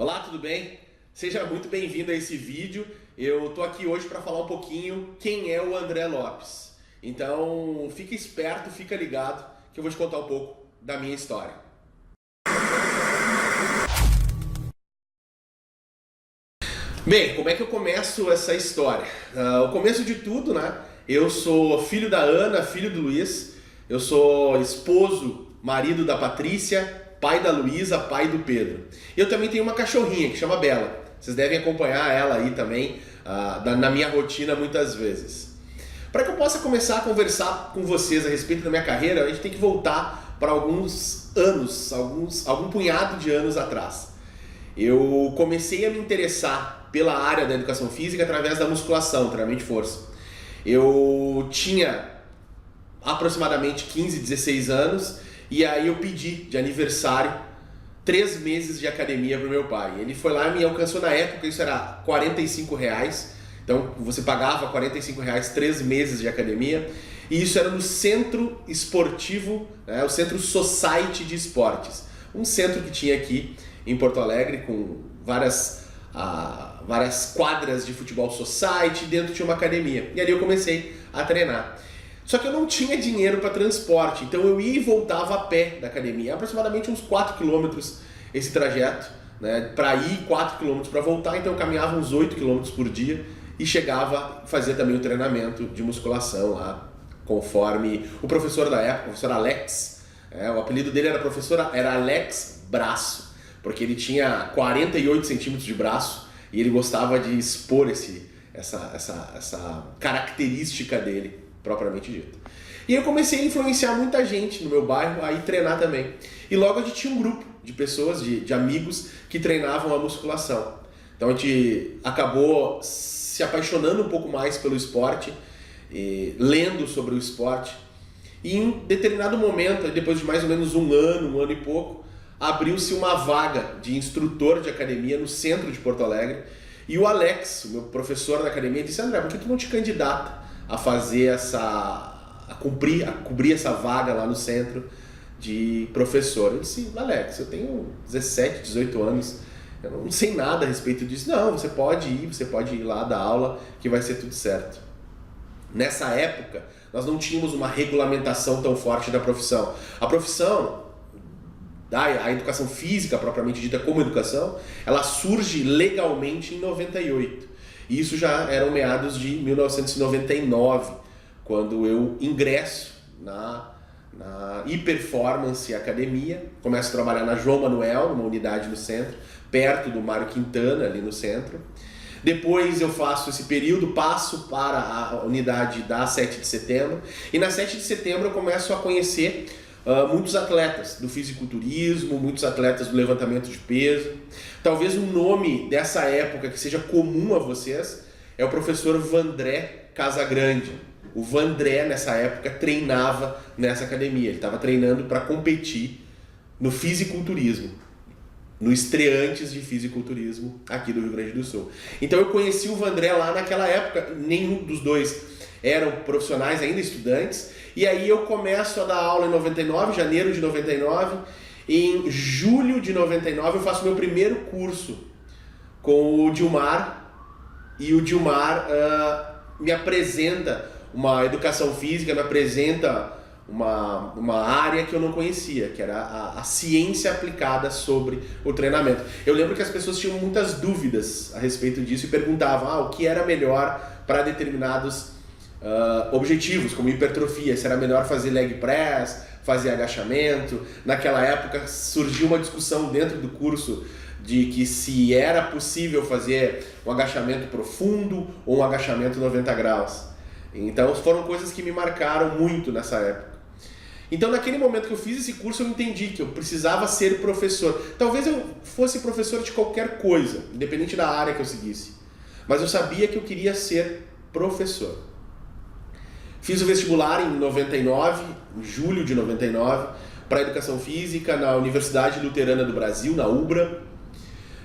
Olá, tudo bem? Seja muito bem-vindo a esse vídeo. Eu tô aqui hoje para falar um pouquinho quem é o André Lopes. Então, fica esperto, fica ligado, que eu vou te contar um pouco da minha história. Bem, como é que eu começo essa história? O começo de tudo, né? Eu sou filho da Ana, filho do Luiz. Eu sou esposo, marido da Patrícia, pai da Luísa, pai do Pedro. Eu também tenho uma cachorrinha que chama Bela. Vocês devem acompanhar ela aí também na minha rotina muitas vezes. Para que eu possa começar a conversar com vocês a respeito da minha carreira, a gente tem que voltar para alguns anos, algum punhado de anos atrás. Eu comecei a me interessar pela área da educação física através da musculação, treinamento de força. Eu tinha aproximadamente 15, 16 anos e aí eu pedi de aniversário 3 meses de academia para o meu pai. Ele foi lá e me alcançou na época, isso era R$45. Então você pagava R$45 3 meses de academia. E isso era no Centro Esportivo, né, o Centro Society de Esportes. Um centro que tinha aqui em Porto Alegre com várias quadras de futebol society, dentro tinha uma academia. E ali eu comecei a treinar. Só que eu não tinha dinheiro para transporte, então eu ia e voltava a pé da academia, aproximadamente uns 4 quilômetros esse trajeto, né? Para ir 4 quilômetros para voltar, então eu caminhava uns 8 quilômetros por dia e chegava a fazer também o treinamento de musculação lá, conforme o professor da época, o professor Alex, o apelido dele era Alex Braço, porque ele tinha 48 centímetros de braço e ele gostava de expor essa característica dele, propriamente dito. E eu comecei a influenciar muita gente no meu bairro a ir treinar também. E logo a gente tinha um grupo de pessoas, de amigos que treinavam a musculação. Então a gente acabou se apaixonando um pouco mais pelo esporte, lendo sobre o esporte. E em determinado momento, depois de mais ou menos um ano e pouco, abriu-se uma vaga de instrutor de academia no centro de Porto Alegre. E o Alex, o meu professor na academia, disse: André, por que tu não te candidata a fazer cobrir essa vaga lá no centro de professor? Eu disse: Alex, eu tenho 17, 18 anos, eu não sei nada a respeito disso. Não, você pode ir lá dar aula que vai ser tudo certo. Nessa época, nós não tínhamos uma regulamentação tão forte da profissão. A profissão, a educação física propriamente dita como educação, ela surge legalmente em 98. E isso já eram meados de 1999, quando eu ingresso na E-Performance Academia, começo a trabalhar na João Manuel, numa unidade no centro, perto do Mário Quintana, ali no centro. Depois eu faço esse período, passo para a unidade da 7 de setembro, e na 7 de setembro eu começo a conhecer muitos atletas do fisiculturismo, muitos atletas do levantamento de peso. Talvez o nome dessa época que seja comum a vocês é o professor Vandré Casagrande. O Vandré, nessa época, treinava nessa academia. Ele estava treinando para competir no fisiculturismo, no estreantes de fisiculturismo aqui do Rio Grande do Sul. Então eu conheci o Vandré lá naquela época, nenhum dos dois eram profissionais, ainda estudantes, e aí eu começo a dar aula em 99, janeiro de 99, e em julho de 99 eu faço meu primeiro curso com o Dilmar, e o Dilmar me apresenta uma educação física, me apresenta uma área que eu não conhecia, que era a ciência aplicada sobre o treinamento. Eu lembro que as pessoas tinham muitas dúvidas a respeito disso e perguntavam o que era melhor para determinados objetivos, como hipertrofia, se era melhor fazer leg press, fazer agachamento. Naquela época surgiu uma discussão dentro do curso de que se era possível fazer um agachamento profundo ou um agachamento 90 graus. Então foram coisas que me marcaram muito nessa época. Então naquele momento que eu fiz esse curso eu entendi que eu precisava ser professor. Talvez eu fosse professor de qualquer coisa, independente da área que eu seguisse. Mas eu sabia que eu queria ser professor. Fiz o vestibular em 99, em julho de 99, para Educação Física na Universidade Luterana do Brasil, na UBRA.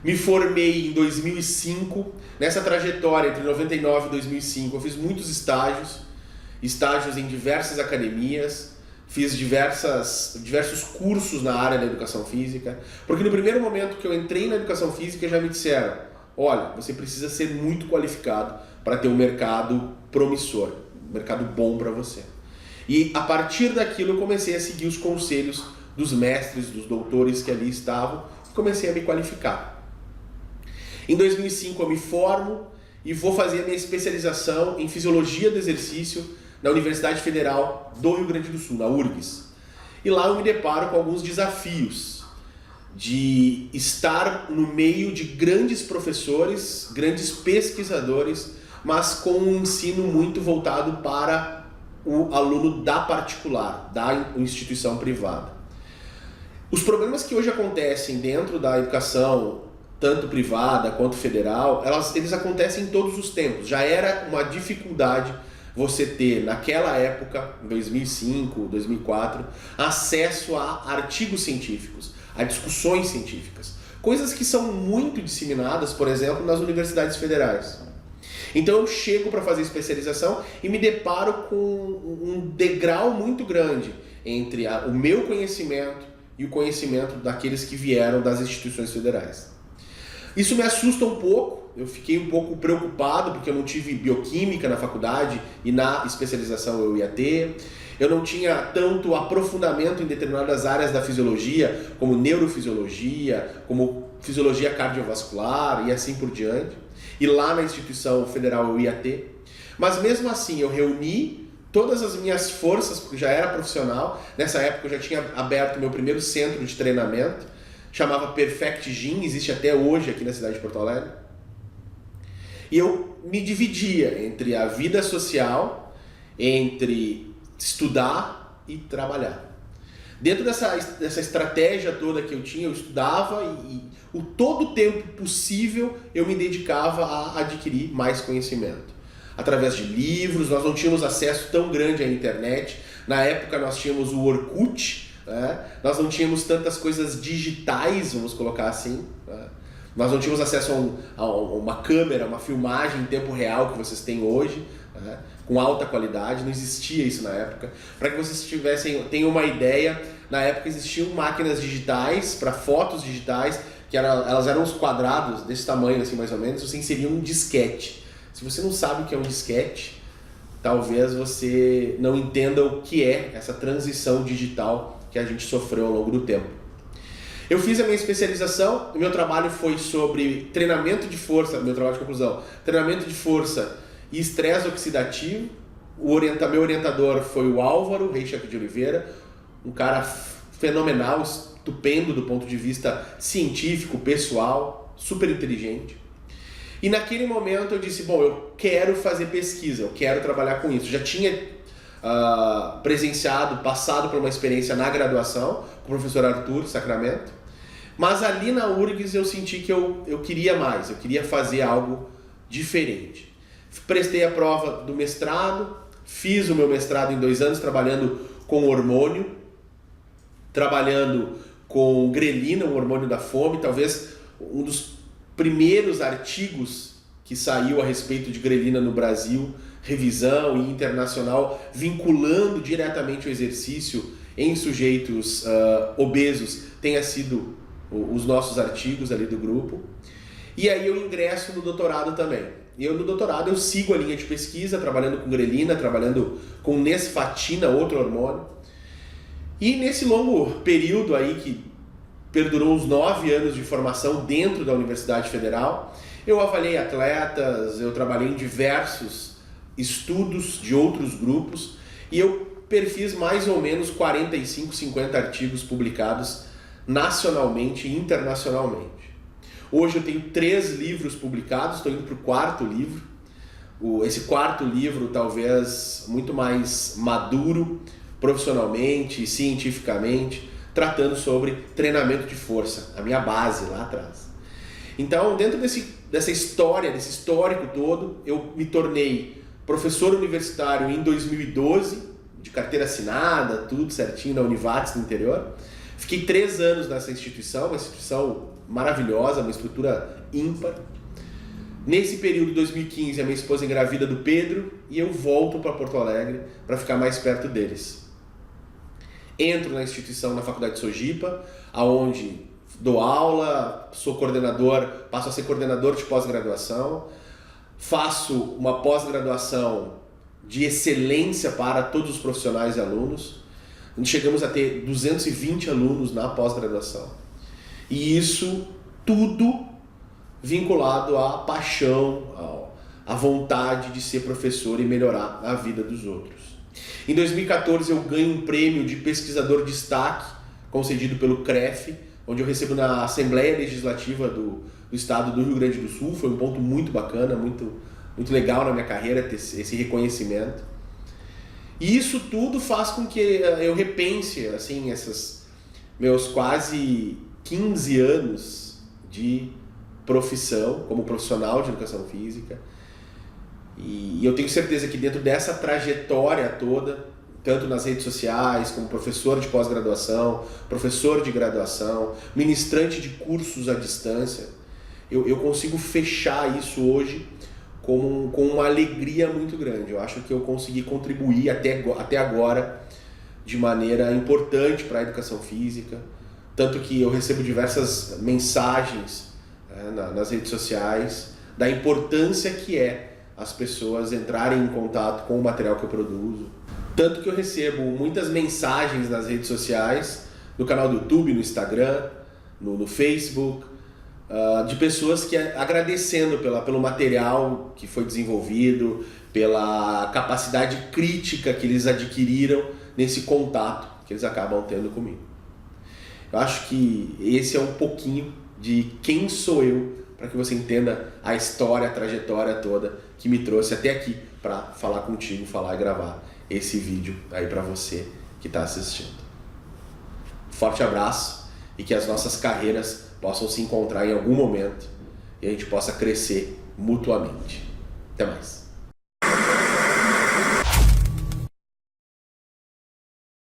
Me formei em 2005. Nessa trajetória entre 99 e 2005 eu fiz muitos estágios em diversas academias. fiz diversos cursos na área da educação física, porque no primeiro momento que eu entrei na educação física já me disseram, olha, você precisa ser muito qualificado para ter um mercado promissor, um mercado bom para você. E a partir daquilo eu comecei a seguir os conselhos dos mestres, dos doutores que ali estavam, e comecei a me qualificar. Em 2005 eu me formo e vou fazer a minha especialização em Fisiologia do Exercício na Universidade Federal do Rio Grande do Sul, na URGS. E lá eu me deparo com alguns desafios de estar no meio de grandes professores, grandes pesquisadores, mas com um ensino muito voltado para o aluno da particular, da instituição privada. Os problemas que hoje acontecem dentro da educação, tanto privada quanto federal, eles acontecem em todos os tempos. Já era uma dificuldade você ter, naquela época, em 2005, 2004, acesso a artigos científicos, a discussões científicas. Coisas que são muito disseminadas, por exemplo, nas universidades federais. Então eu chego para fazer especialização e me deparo com um degrau muito grande entre o meu conhecimento e o conhecimento daqueles que vieram das instituições federais. Isso me assusta um pouco, eu fiquei um pouco preocupado porque eu não tive bioquímica na faculdade e na especialização eu ia ter. Eu não tinha tanto aprofundamento em determinadas áreas da fisiologia, como neurofisiologia, como fisiologia cardiovascular e assim por diante. E lá na instituição federal eu ia ter. Mas mesmo assim eu reuni todas as minhas forças, porque já era profissional. Nessa época eu já tinha aberto meu primeiro centro de treinamento, chamava Perfect Gym, existe até hoje aqui na cidade de Porto Alegre. E eu me dividia entre a vida social, entre estudar e trabalhar. Dentro dessa estratégia toda que eu tinha, eu estudava e todo o tempo possível eu me dedicava a adquirir mais conhecimento. Através de livros, nós não tínhamos acesso tão grande à internet. Na época nós tínhamos o Orkut, né? Nós não tínhamos tantas coisas digitais, vamos colocar assim, né? Nós não tínhamos acesso a uma câmera, uma filmagem em tempo real que vocês têm hoje, né? Com alta qualidade, não existia isso na época. Para que vocês tenham uma ideia, na época existiam máquinas digitais para fotos digitais, que elas eram uns quadrados desse tamanho assim mais ou menos, você inseria um disquete. Se você não sabe o que é um disquete, talvez você não entenda o que é essa transição digital que a gente sofreu ao longo do tempo. Eu fiz a minha especialização, o meu trabalho foi sobre treinamento de força, meu trabalho de conclusão, treinamento de força e estresse oxidativo. Meu orientador foi o Álvaro Reichak de Oliveira, um cara fenomenal, estupendo do ponto de vista científico, pessoal, super inteligente. E naquele momento eu disse, bom, eu quero fazer pesquisa, eu quero trabalhar com isso. Já tinha presenciado, passado por uma experiência na graduação com o professor Arthur Sacramento, mas ali na URGS eu senti que eu queria mais, eu queria fazer algo diferente. Prestei a prova do mestrado, fiz o meu mestrado em 2 anos trabalhando com hormônio, trabalhando com grelina, um hormônio da fome, talvez um dos primeiros artigos que saiu a respeito de grelina no Brasil, revisão e internacional, vinculando diretamente o exercício em sujeitos obesos, tenha sido os nossos artigos ali do grupo. E aí eu ingresso no doutorado também. E no doutorado eu sigo a linha de pesquisa, trabalhando com grelina, trabalhando com nesfatina, outro hormônio. E nesse longo período aí, que perdurou uns 9 anos de formação dentro da Universidade Federal, eu avaliei atletas, eu trabalhei em diversos estudos de outros grupos e eu fiz mais ou menos 45, 50 artigos publicados nacionalmente e internacionalmente. Hoje eu tenho 3 livros publicados, estou indo para o 4º livro. Esse 4º livro talvez muito mais maduro profissionalmente, cientificamente, tratando sobre treinamento de força, a minha base lá atrás. Então, dentro dessa história, desse histórico todo, eu me tornei professor universitário em 2012, de carteira assinada, tudo certinho, na Univates, no interior. Fiquei 3 anos nessa instituição, uma instituição maravilhosa, uma estrutura ímpar. Nesse período de 2015, a minha esposa engravida do Pedro e eu volto para Porto Alegre para ficar mais perto deles. entro na instituição, na Faculdade de Sojipa, aonde dou aula, sou coordenador, passo a ser coordenador de pós-graduação, faço uma pós-graduação de excelência para todos os profissionais e alunos. Chegamos a ter 220 alunos na pós-graduação. E isso tudo vinculado à paixão, à vontade de ser professor e melhorar a vida dos outros. Em 2014 eu ganho um prêmio de pesquisador de destaque concedido pelo CREF, onde eu recebo na Assembleia Legislativa do Estado do Rio Grande do Sul. Foi um ponto muito bacana, muito legal na minha carreira ter esse reconhecimento. E isso tudo faz com que eu repense assim, esses meus quase 15 anos de profissão, como profissional de educação física. E eu tenho certeza que dentro dessa trajetória toda, tanto nas redes sociais, como professor de pós-graduação, professor de graduação, ministrante de cursos à distância, eu consigo fechar isso hoje com uma alegria muito grande. Eu acho que eu consegui contribuir até agora de maneira importante para a educação física, tanto que eu recebo diversas mensagens nas redes sociais da importância que é as pessoas entrarem em contato com o material que eu produzo. Tanto que eu recebo muitas mensagens nas redes sociais, no canal do YouTube, no Instagram, no Facebook, de pessoas que agradecendo pelo material que foi desenvolvido, pela capacidade crítica que eles adquiriram nesse contato que eles acabam tendo comigo. Eu acho que esse é um pouquinho de quem sou eu, para que você entenda a história, a trajetória toda que me trouxe até aqui para falar contigo, falar e gravar esse vídeo aí para você que está assistindo. Forte abraço e que as nossas carreiras possam se encontrar em algum momento e a gente possa crescer mutuamente. Até mais.